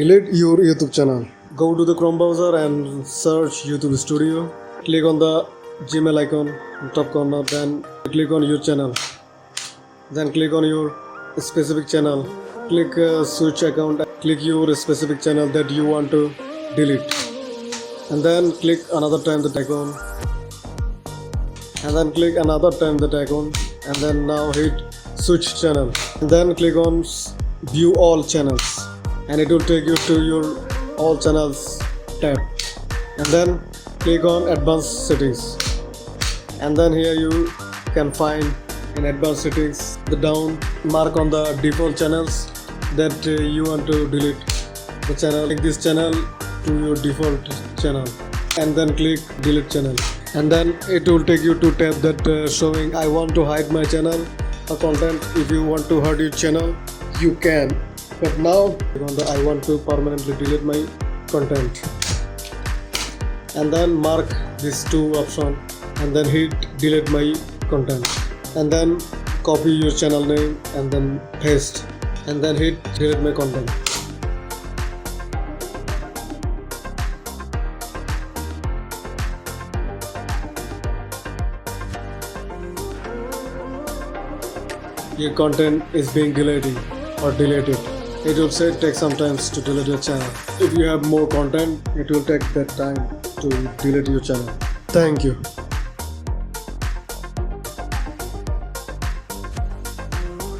delete your YouTube channel. Go to the Chrome browser and search YouTube Studio. Click on the Gmail icon in top corner, then click on your channel. Then click on your specific channel. Click switch account. Click your specific channel that you want to delete. And then click another time that icon. And then click another time that icon. And then now hit switch channel. And then click on view all channels. And it will take you to your all channels tab. And then click on advanced settings. And then here you can find in advanced settings the down mark on the default channels that you want to delete the channel. Click this channel to your default channel and then click delete channel, and then it will take you to tab that showing I want to hide my channel or content. If you want to hide your channel you can, but now on the I want to permanently delete my content, and then mark these two options and then hit delete my content, and then copy your channel name and then paste and then hit delete my content. Your content is being deleted or deleted. It will say take some time to delete your channel. If you have more content, it will take that time to delete your channel. Thank you.